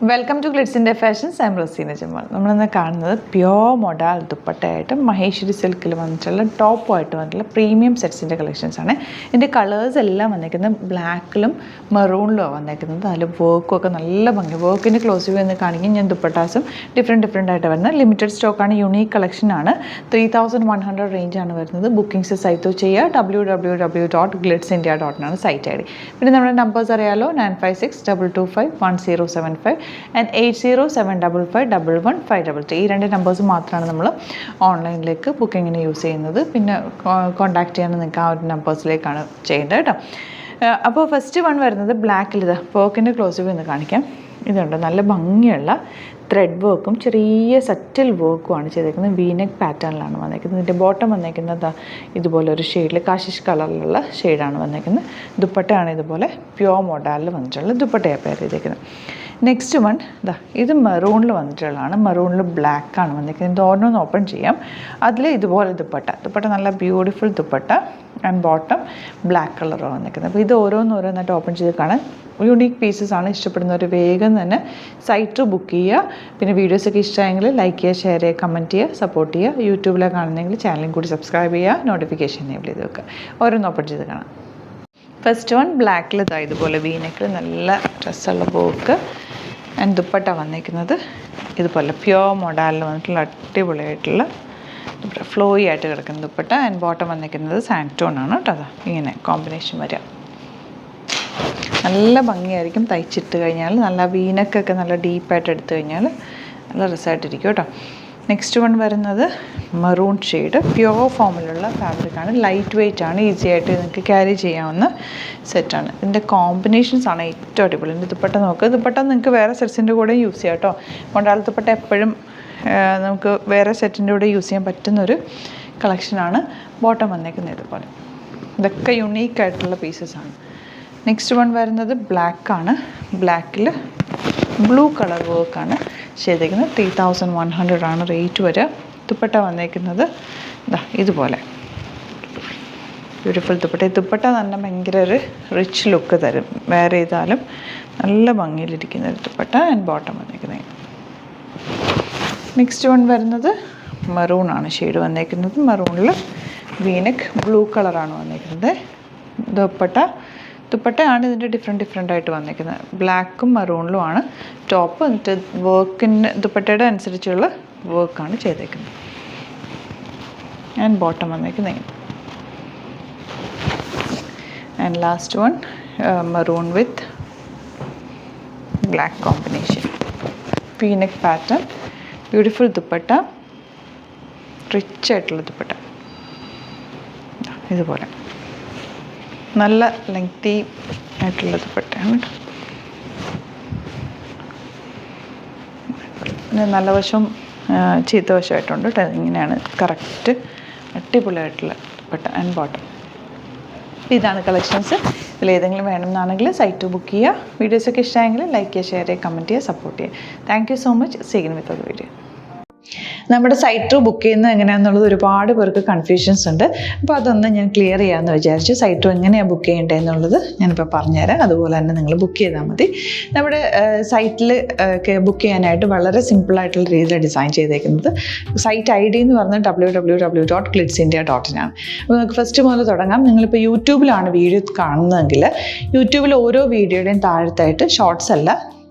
Welcome to ഗ്ലിറ്റ്സിൻ്റെ fashions. I am Raseena Jamal. നമ്മളിന്ന് കാണുന്നത് പ്യോർ മൊഡാൽ ദുപ്പട്ടയായിട്ട് മഹേശ്വരി സിൽക്കിൽ വന്നിട്ടുള്ള ടോപ്പുമായിട്ട് വന്നിട്ടുള്ള പ്രീമിയം സെറ്റ്സിൻ്റെ കളക്ഷൻസാണ്. ഇതിൻ്റെ കളേഴ്സ് എല്ലാം വന്നിരിക്കുന്നത് ബ്ലാക്കിലും മെറൂണിലും വന്നിരിക്കുന്നത്. അതിൽ വർക്കും ഒക്കെ നല്ല ഭംഗി. വർക്കിൻ്റെ ക്ലോസ് വ്യൂ എന്ന് കാണിക്കും. ഞാൻ ദുപ്പട്ടാസും ഡിഫറെൻറ്റ് ആയിട്ട് വരുന്നത് ലിമിറ്റഡ് സ്റ്റോക്കാണ്, യുണീക്ക് കളക്ഷനാണ്. 3100 റേഞ്ചാണ് വരുന്നത്. ബുക്കിംഗ്സ് സൈറ്റ് ചെയ്യുക. www.glitzindia.in site I D. പിന്നെ നമ്മുടെ നമ്പേഴ്സ് അറിയാലോ, 9562251075 ആൻഡ് 8075551153. ഈ രണ്ട് നമ്പേഴ്സ് മാത്രമാണ് നമ്മൾ ഓൺലൈനിലേക്ക് ബുക്കിങ്ങിന് യൂസ് ചെയ്യുന്നത്. പിന്നെ കോൺടാക്ട് ചെയ്യാൻ നിങ്ങൾക്ക് ആ ഒരു നമ്പേഴ്സിലേക്കാണ് ചെയ്യേണ്ടത് കേട്ടോ. അപ്പോൾ ഫസ്റ്റ് വൺ വരുന്നത് ബ്ലാക്കിൽ. ഇത് വർക്കിൻ്റെ ക്ലോസ് വ്യൂ എന്ന് കാണിക്കാം. ഇതുണ്ട്, നല്ല ഭംഗിയുള്ള ത്രെഡ് വർക്കും ചെറിയ സറ്റിൽ വർക്കുമാണ് ചെയ്തേക്കുന്നത്. വീനെക്ക് പാറ്റേണിലാണ് വന്നേക്കുന്നത്. ഇതിൻ്റെ ബോട്ടം വന്നേക്കുന്നത് ഇതുപോലെ ഒരു ഷെയ്ഡിൽ കാശിഷ് കളറിലുള്ള ഷെയ്ഡാണ് വന്നേക്കുന്നത്. ദുപ്പട്ടയാണ് ഇതുപോലെ പ്യോർ മോഡലിൽ വന്നിട്ടുള്ള ദുപ്പട്ടയാണ് പേര് ചെയ്തേക്കുന്നത്. നെക്സ്റ്റ് വൺ ഇത് മെറൂണിൽ വന്നിട്ടുള്ളതാണ്. മെറൂണിൽ ബ്ലാക്കാണ് വന്നിരിക്കുന്നത്. ഇത് ഓരോന്ന് ഓപ്പൺ ചെയ്യാം. അതിൽ ഇതുപോലെ ദുപ്പട്ട നല്ല beautiful dupatta and bottom black കളറാണ് വന്നിരിക്കുന്നത്. അപ്പോൾ ഇത് ഓരോന്നായിട്ട് ഓപ്പൺ ചെയ്ത് കാണാൻ യുണീക്ക് പീസസ് ആണ്. ഇഷ്ടപ്പെടുന്നവർ വേഗം തന്നെ സൈറ്റ് ബുക്ക് ചെയ്യുക. പിന്നെ വീഡിയോസൊക്കെ ഇഷ്ടമായെങ്കിൽ ലൈക്ക് ചെയ്യുക, ഷെയർ ചെയ്യുക, കമൻറ്റ് ചെയ്യുക, സപ്പോർട്ട് ചെയ്യുക. യൂട്യൂബിലാണ് കാണുന്നതെങ്കിൽ ചാനലും കൂടി സബ്സ്ക്രൈബ് ചെയ്യുക, നോട്ടിഫിക്കേഷൻ എനേബിൾ ചെയ്ത് വെക്കുക. ഓരോന്ന് ഓപ്പൺ ചെയ്ത് കാണാം. ഫസ്റ്റ് വൺ ബ്ലാക്കിൽ ഇതുപോലെ വീനെക്കിൽ നല്ല ഡ്രസ്സുള്ള ബോക്ക് ആൻഡ് ദുപ്പട്ട വന്നിരിക്കുന്നത് ഇതുപോലെ പ്യോർ മോഡലിൽ വന്നിട്ടുള്ള അടിപൊളിയായിട്ടുള്ള ഫ്ലോയി ആയിട്ട് കിടക്കുന്ന ദുപ്പട്ട ആൻഡ് ബോട്ടം വന്നിരിക്കുന്നത് സാൻറ്റോൺ ആണ് കേട്ടോ. അതാ ഇങ്ങനെ കോമ്പിനേഷൻ വരിക. നല്ല ഭംഗിയായിരിക്കും തയ്ച്ചിട്ട് കഴിഞ്ഞാൽ. നല്ല വീനക്കൊക്കെ നല്ല ഡീപ്പായിട്ട് എടുത്തു കഴിഞ്ഞാൽ നല്ല രസമായിട്ടിരിക്കും കേട്ടോ. നെക്സ്റ്റ് വൺ വരുന്നത് മെറൂൺ ഷെയ്ഡ് പ്യോർ ഫോമിലുള്ള ഫാബ്രിക്കാണ്. ലൈറ്റ് വെയ്റ്റ് ആണ്, ഈസി ആയിട്ട് നിങ്ങൾക്ക് ക്യാരി ചെയ്യാവുന്ന സെറ്റാണ്. ഇതിൻ്റെ കോമ്പിനേഷൻസ് ആണ് ഏറ്റവും അടിപൊളി. ഇതിൻ്റെ ദുപ്പട്ട നോക്കുക. ദുപ്പട്ട നിങ്ങൾക്ക് വേറെ സെറ്റ്സിൻ്റെ കൂടെ യൂസ് ചെയ്യാം കേട്ടോ. മൊഡാൽ ദുപ്പട്ട എപ്പോഴും നമുക്ക് വേറെ സെറ്റിൻ്റെ കൂടെ യൂസ് ചെയ്യാൻ പറ്റുന്നൊരു കളക്ഷനാണ്. ബോട്ടം വന്നേക്കുന്നത് ഇതുപോലെ. ഇതൊക്കെ യുണീക്കായിട്ടുള്ള പീസസാണ്. നെക്സ്റ്റ് വൺ വരുന്നത് ബ്ലാക്കാണ്. ബ്ലാക്കിൽ ബ്ലൂ കളർ വർക്കാണ് ചെയ്തേക്കുന്നത്. 3100 ആണ് റേറ്റ് വരിക. ദുപ്പട്ട വന്നേക്കുന്നത് ഇതുപോലെ ബ്യൂട്ടിഫുൾ ദുപ്പട്ട. ദുപ്പട്ട തന്നെ ഭയങ്കര ഒരു റിച്ച് ലുക്ക് തരും. വേറെ ചെയ്താലും നല്ല ഭംഗിയിലിരിക്കുന്ന ഒരു ദുപ്പട്ട ആൻഡ് ബോട്ടം വന്നേക്കുന്നത്. നെക്സ്റ്റ് വൺ വരുന്നത് മെറൂണാണ് ഷെയ്ഡ് വന്നേക്കുന്നത്. മെറൂണിൽ വീനെക്ക് ബ്ലൂ കളറാണ് വന്നേക്കുന്നത്. ദുപ്പട്ടയാണ് ഇതിൻ്റെ ഡിഫറെൻ്റ് ആയിട്ട് വന്നിരിക്കുന്നത്. ബ്ലാക്കും മെറൂണിലും ആണ് ടോപ്പ്. എന്നിട്ട് വർക്കിൻ്റെ ദുപ്പട്ടയുടെ അനുസരിച്ചുള്ള വർക്കാണ് ചെയ്തേക്കുന്നത്. ആൻഡ് ബോട്ടം വന്നിരിക്കുന്നത്. And last one maroon with black combination. V-neck pattern, beautiful dupatta, rich ആയിട്ടുള്ള ദുപ്പട്ട ഇതുപോലെ നല്ല ലെങ്തി ആയിട്ടുള്ള ദുപ്പട്ടയാണ് കേട്ടോ. പിന്നെ നല്ല വശവും ചീത്ത വശമായിട്ടുണ്ട് കേട്ടോ. ഇങ്ങനെയാണ് കറക്റ്റ് അടിപൊളിയായിട്ടുള്ള ദുപ്പട്ട ആൻഡ് ബോട്ടം. ഇതാണ് കളക്ഷൻസ്. ഇതിലേതെങ്കിലും വേണമെന്നാണെങ്കിൽ സൈറ്റ് ബുക്ക് ചെയ്യുക. വീഡിയോസൊക്കെ ഇഷ്ടമായെങ്കിൽ ലൈക്ക് ചെയ്യുക, ഷെയർ ചെയ്യുക, കമൻറ്റ് ചെയ്യുക, സപ്പോർട്ട് ചെയ്യുക. Thank you so much. Seen with ഒരു വീഡിയോ. നമ്മുടെ സൈറ്റ് ബുക്ക് ചെയ്യുന്നത് എങ്ങനെയാണെന്നുള്ളത് ഒരുപാട് പേർക്ക് കൺഫ്യൂഷൻസ് ഉണ്ട്. അപ്പോൾ അതൊന്ന് ഞാൻ ക്ലിയർ ചെയ്യാമെന്ന് വിചാരിച്ചു. സൈറ്റ് എങ്ങനെയാണ് ബുക്ക് ചെയ്യേണ്ടത് എന്നുള്ളത് ഞാനിപ്പോൾ പറഞ്ഞുതരാം. അതുപോലെ തന്നെ നിങ്ങൾ ബുക്ക് ചെയ്താൽ മതി. നമ്മുടെ സൈറ്റിൽ ബുക്ക് ചെയ്യാനായിട്ട് വളരെ സിമ്പിളായിട്ടുള്ള രീതിയിൽ ഡിസൈൻ ചെയ്തേക്കുന്നത്. സൈറ്റ് ID എന്ന് പറഞ്ഞാൽ www.glitzindia.in ആണ്. അപ്പോൾ നമുക്ക് ഫസ്റ്റ് മുതൽ തുടങ്ങാം. നിങ്ങളിപ്പോൾ യൂട്യൂബിലാണ് വീഡിയോ കാണുന്നതെങ്കിൽ യൂട്യൂബിൽ ഓരോ വീഡിയോയുടെയും താഴത്തായിട്ട് ഷോർട്സ് അല്ല,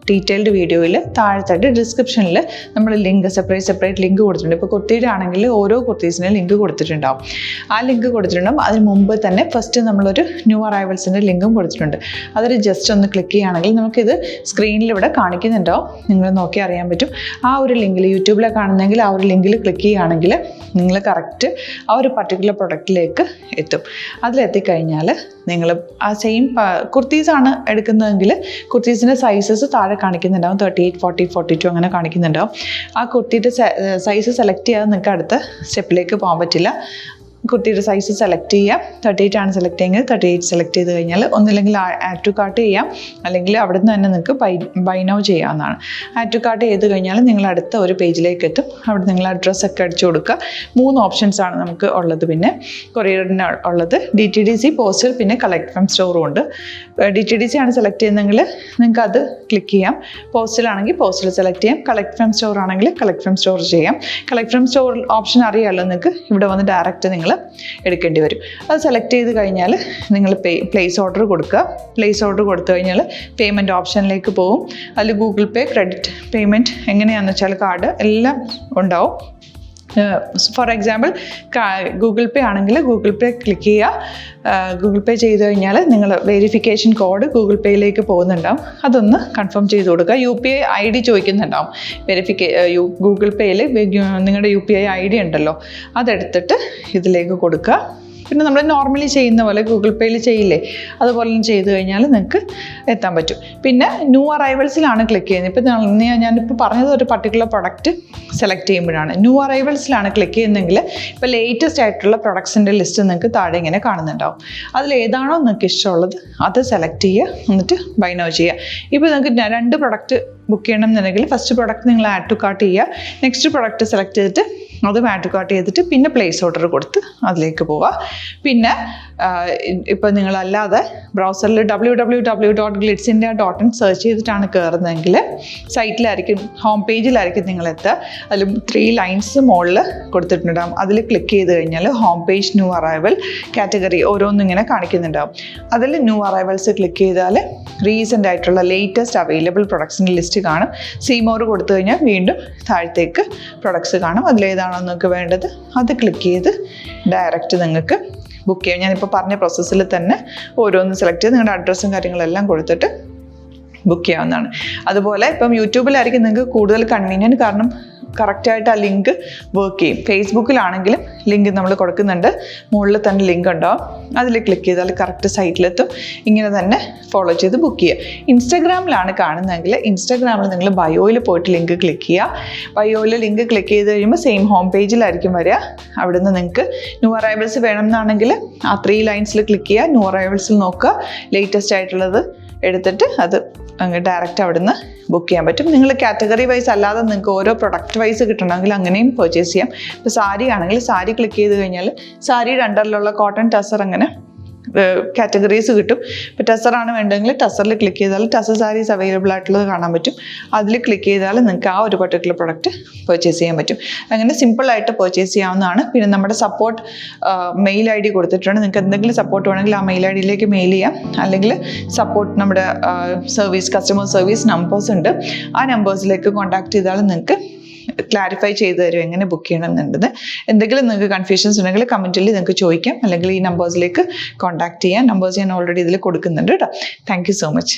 ഡീറ്റെയിൽഡ് വീഡിയോയിൽ താഴത്തായിട്ട് ഡിസ്ക്രിപ്ഷനിൽ നമ്മൾ ലിങ്ക് സെപ്പറേറ്റ് ലിങ്ക് കൊടുത്തിട്ടുണ്ട്. ഇപ്പോൾ കുർത്തിയുടെ ആണെങ്കിൽ ഓരോ കുർത്തീസിനും ലിങ്ക് കൊടുത്തിട്ടുണ്ടാവും. ആ ലിങ്ക് കൊടുത്തിട്ടുണ്ടാവും. അതിന് മുമ്പ് തന്നെ ഫസ്റ്റ് നമ്മളൊരു ന്യൂ അറൈവൽസിൻ്റെ ലിങ്കും കൊടുത്തിട്ടുണ്ട്. അതൊരു ജസ്റ്റ് ഒന്ന് ക്ലിക്ക് ചെയ്യുകയാണെങ്കിൽ നമുക്കിത് സ്ക്രീനിൽ ഇവിടെ കാണിക്കുന്നുണ്ടാവും. നിങ്ങൾ നോക്കി അറിയാൻ പറ്റും. ആ ഒരു ലിങ്കിൽ യൂട്യൂബിലെ കാണുന്നെങ്കിൽ ആ ഒരു ലിങ്കിൽ ക്ലിക്ക് ചെയ്യുകയാണെങ്കിൽ നിങ്ങൾ കറക്റ്റ് ആ ഒരു പർട്ടിക്കുലർ പ്രൊഡക്റ്റിലേക്ക് എത്തും. അതിലെത്തിക്കഴിഞ്ഞാൽ നിങ്ങൾ ആ സെയിം കുർത്തീസാണ് എടുക്കുന്നതെങ്കിൽ കുർത്തീസിൻ്റെ സൈസസ് താഴെ കാണിക്കുന്നുണ്ടാവും. 38, 40, 42 അങ്ങനെ കാണിക്കുന്നുണ്ടാവും. ആ കുർത്തിയുടെ സൈസ് സെലക്ട് ചെയ്യാതെ നിങ്ങൾക്ക് അടുത്ത സ്റ്റെപ്പിലേക്ക് പോകാൻ പറ്റില്ല. കുർത്തിയുടെ സൈസ് സെലക്ട് ചെയ്യാം. 38 ആണ് സെലക്ട് ചെയ്യുന്നത്. 38 സെലക്ട് ചെയ്ത് കഴിഞ്ഞാൽ ഒന്നില്ലെങ്കിൽ ആഡ് ടു കാർട്ട് ചെയ്യാം, അല്ലെങ്കിൽ അവിടെ നിന്ന് തന്നെ നിങ്ങൾക്ക് ബൈ നൗ ചെയ്യാവുന്നതാണ്. ആഡ് ടു കാർട്ട് ചെയ്ത് കഴിഞ്ഞാൽ നിങ്ങൾ അടുത്ത ഒരു പേജിലേക്ക് എത്തും. അവിടെ നിങ്ങൾ അഡ്രസ്സൊക്കെ അടിച്ചു കൊടുക്കുക. 3 ഓപ്ഷൻസാണ് നമുക്ക് ഉള്ളത്. പിന്നെ കൊറിയറിന് ഉള്ളത് DTDC, പോസ്റ്റൽ, പിന്നെ കളക്ട് ഫ്രം സ്റ്റോറും ഉണ്ട്. DTDC ആണ് സെലക്ട് ചെയ്യുന്നതെങ്കിൽ നിങ്ങൾക്ക് അത് ക്ലിക്ക് ചെയ്യാം. പോസ്റ്റലാണെങ്കിൽ പോസ്റ്റൽ സെലക്ട് ചെയ്യാം. കളക്ട് ഫ്രം സ്റ്റോർ ആണെങ്കിൽ കളക്ട് ഫ്രം സ്റ്റോർ ചെയ്യാം. കളക്ട് ഫ്രം സ്റ്റോർ ഓപ്ഷൻ അറിയാമല്ലോ നിങ്ങൾക്ക്. ഇവിടെ വന്ന് ഡയറക്റ്റ് നിങ്ങൾ എടുക്കേണ്ടി വരും. അത് സെലക്ട് ചെയ്ത് കഴിഞ്ഞാൽ നിങ്ങൾ പ്ലേസ് ഓർഡർ കൊടുക്കുക. പ്ലേസ് ഓർഡർ കൊടുത്തു കഴിഞ്ഞാൽ പേയ്മെൻറ്റ് ഓപ്ഷനിലേക്ക് പോകും. അതിൽ ഗൂഗിൾ പേ, ക്രെഡിറ്റ് പേയ്മെൻറ്റ് എങ്ങനെയാണെന്ന് വെച്ചാൽ കാർഡ് എല്ലാം ഉണ്ടാവും. ഫോർ എക്സാമ്പിൾ ഗൂഗിൾ പേ ആണെങ്കിൽ ഗൂഗിൾ പേ ക്ലിക്ക് ചെയ്യുക. ഗൂഗിൾ പേ ചെയ്ത് കഴിഞ്ഞാൽ നിങ്ങൾ വെരിഫിക്കേഷൻ കോഡ് ഗൂഗിൾ പേയിലേക്ക് പോകുന്നുണ്ടാവും. അതൊന്ന് കൺഫേം ചെയ്ത് കൊടുക്കുക. UPI ID ചോദിക്കുന്നുണ്ടാവും. ഗൂഗിൾ പേയിൽ നിങ്ങളുടെ UPI ID ഉണ്ടല്ലോ, അതെടുത്തിട്ട് ഇതിലേക്ക് കൊടുക്കുക. പിന്നെ നമ്മൾ നോർമലി ചെയ്യുന്ന പോലെ ഗൂഗിൾ പേയിൽ ചെയ്യില്ലേ, അതുപോലെ ചെയ്ത് കഴിഞ്ഞാൽ നിങ്ങൾക്ക് എത്താൻ പറ്റും. പിന്നെ ന്യൂ അറൈവൽസിലാണ് ക്ലിക്ക് ചെയ്യുന്നത്. ഇപ്പം ഞാനിപ്പോൾ പറഞ്ഞത് ഒരു പർട്ടിക്കുലർ പ്രൊഡക്റ്റ് സെലക്ട് ചെയ്യുമ്പോഴാണ്. ന്യൂ അറൈവൽസിലാണ് ക്ലിക്ക് ചെയ്യുന്നതെങ്കിൽ ഇപ്പോൾ ലേറ്റസ്റ്റ് ആയിട്ടുള്ള പ്രൊഡക്ട്സിൻ്റെ ലിസ്റ്റ് നിങ്ങൾക്ക് താഴെ ഇങ്ങനെ കാണുന്നുണ്ടാവും. അതിൽ ഏതാണോ നിങ്ങൾക്ക് ഇഷ്ടമുള്ളത് അത് സെലക്ട് ചെയ്യുക, എന്നിട്ട് ബൈ നൗ ചെയ്യുക. ഇപ്പോൾ നിങ്ങൾക്ക് 2 പ്രൊഡക്റ്റ് ബുക്ക് ചെയ്യണം എന്നുണ്ടെങ്കിൽ ഫസ്റ്റ് പ്രൊഡക്റ്റ് നിങ്ങൾ ആഡ് ടു കാർട്ട് ചെയ്യുക. നെക്സ്റ്റ് പ്രൊഡക്റ്റ് സെലക്ട് ചെയ്തിട്ട് അതും ആഡ് ടു കാർട്ട് ചെയ്തിട്ട് പിന്നെ പ്ലേസ് ഓർഡർ കൊടുത്ത് അതിലേക്ക് പോവുക. പിന്നെ ഇപ്പോൾ നിങ്ങളല്ലാതെ ബ്രൗസറിൽ www.glitzindia.in സെർച്ച് ചെയ്തിട്ടാണ് കയറുന്നതെങ്കിൽ സൈറ്റിലായിരിക്കും, ഹോം പേജിലായിരിക്കും നിങ്ങളെത്തുക. അതിൽ 3 ലൈൻസ് മുകളിൽ കൊടുത്തിട്ടുണ്ടാകും. അതിൽ ക്ലിക്ക് ചെയ്ത് കഴിഞ്ഞാൽ home page, new arrival, category ഓരോന്നും ഇങ്ങനെ കാണിക്കുന്നുണ്ടാവും. അതിൽ ന്യൂ അറൈവൽസ് ക്ലിക്ക് ചെയ്താൽ റീസെൻ്റ് ആയിട്ടുള്ള ലേറ്റസ്റ്റ് അവൈലബിൾ പ്രൊഡക്ട്സിൻ്റെ ലിസ്റ്റ് കാണും. സീമോർ കൊടുത്തു കഴിഞ്ഞാൽ വീണ്ടും താഴത്തേക്ക് പ്രൊഡക്ട്സ് കാണും. അതിലേതാണോ നിങ്ങൾക്ക് വേണ്ടത് അത് ക്ലിക്ക് ചെയ്ത് ഡയറക്റ്റ് നിങ്ങൾക്ക് ബുക്ക് ചെയ്യാം. ഞാനിപ്പോൾ പറഞ്ഞ പ്രോസസ്സിൽ തന്നെ ഓരോന്ന് സെലക്ട് ചെയ്ത് നിങ്ങളുടെ അഡ്രസ്സും കാര്യങ്ങളെല്ലാം കൊടുത്തിട്ട് ബുക്ക് ചെയ്യാവുന്നതാണ്. അതുപോലെ ഇപ്പം യൂട്യൂബിലായിരിക്കും നിങ്ങൾക്ക് കൂടുതൽ കൺവീനിയൻറ്റ്, കാരണം കറക്റ്റായിട്ട് ആ ലിങ്ക് വർക്ക് ചെയ്യും. ഫേസ്ബുക്കിലാണെങ്കിലും ലിങ്ക് നമ്മൾ കൊടുക്കുന്നുണ്ട്, മുകളിൽ തന്നെ ലിങ്ക് ഉണ്ടാവും. അതിൽ ക്ലിക്ക് ചെയ്താൽ കറക്റ്റ് സൈറ്റിലെത്തും. ഇങ്ങനെ തന്നെ ഫോളോ ചെയ്ത് ബുക്ക് ചെയ്യുക. ഇൻസ്റ്റാഗ്രാമിലാണ് കാണുന്നതെങ്കിൽ ഇൻസ്റ്റാഗ്രാമിൽ നിങ്ങൾ ബയോയിൽ പോയിട്ട് ലിങ്ക് ക്ലിക്ക് ചെയ്യുക. ബയോയിൽ ലിങ്ക് ക്ലിക്ക് ചെയ്ത് കഴിയുമ്പോൾ സെയിം ഹോം പേജിലായിരിക്കും വരിക. അവിടുന്ന് നിങ്ങൾക്ക് ന്യൂ അറൈവൽസ് വേണമെന്നാണെങ്കിൽ ആ 3 ലൈൻസിൽ ക്ലിക്ക് ചെയ്യുക. ന്യൂ അറൈവൽസിൽ നോക്കുക, ലേറ്റസ്റ്റ് ആയിട്ടുള്ളത് എടുത്തിട്ട് അത് അങ്ങ് ഡയറക്റ്റ് അവിടുന്ന് ബുക്ക് ചെയ്യാൻ പറ്റും. നിങ്ങൾ കാറ്റഗറി വൈസ് അല്ലാതെ നിങ്ങൾക്ക് ഓരോ പ്രൊഡക്റ്റ് വൈസ് കിട്ടണമെങ്കിൽ അങ്ങനെയും പർച്ചേസ് ചെയ്യാം. ഇപ്പോൾ സാരി ആണെങ്കിൽ സാരി ക്ലിക്ക് ചെയ്ത് കഴിഞ്ഞാൽ സാരിയുടെ അണ്ടറിലുള്ള കോട്ടൺ ടസർ അങ്ങനെ കാറ്റഗറീസ് കിട്ടും. ഇപ്പോൾ ടസറാണ് വേണ്ടതെങ്കിൽ ടസറിൽ ക്ലിക്ക് ചെയ്താൽ ടസർ സാരീസ് അവൈലബിൾ ആയിട്ടുള്ളത് കാണാൻ പറ്റും. അതിൽ ക്ലിക്ക് ചെയ്താൽ നിങ്ങൾക്ക് ആ ഒരു പർട്ടിക്കുലർ പ്രൊഡക്റ്റ് പർച്ചേസ് ചെയ്യാൻ പറ്റും. അങ്ങനെ സിമ്പിളായിട്ട് പർച്ചേസ് ചെയ്യാവുന്നതാണ്. പിന്നെ നമ്മുടെ സപ്പോർട്ട് മെയിൽ ID കൊടുത്തിട്ടുണ്ട്. നിങ്ങൾക്ക് എന്തെങ്കിലും സപ്പോർട്ട് വേണമെങ്കിൽ ആ മെയിൽ IDയിലേക്ക് മെയിൽ ചെയ്യാം. അല്ലെങ്കിൽ സപ്പോർട്ട് നമ്മുടെ കസ്റ്റമർ സർവീസ് നമ്പേഴ്സ് ഉണ്ട്. ആ നമ്പേഴ്സിലേക്ക് കോൺടാക്ട് ചെയ്താൽ നിങ്ങൾക്ക് ക്ലാരിഫൈ ചെയ്ത് തരും എങ്ങനെ ബുക്ക് ചെയ്യണം എന്നുള്ളത്. എന്തെങ്കിലും നിങ്ങൾക്ക് കൺഫ്യൂഷൻസ് ഉണ്ടെങ്കിൽ കമൻറ്റിൽ നിങ്ങൾക്ക് ചോദിക്കാം, അല്ലെങ്കിൽ ഈ നമ്പേഴ്സിലേക്ക് കോൺടാക്ട് ചെയ്യാം. നമ്പേഴ്സ് ഞാൻ ഓൾറെഡി ഇതിൽ കൊടുക്കുന്നുണ്ട് കേട്ടോ. Thank you so much.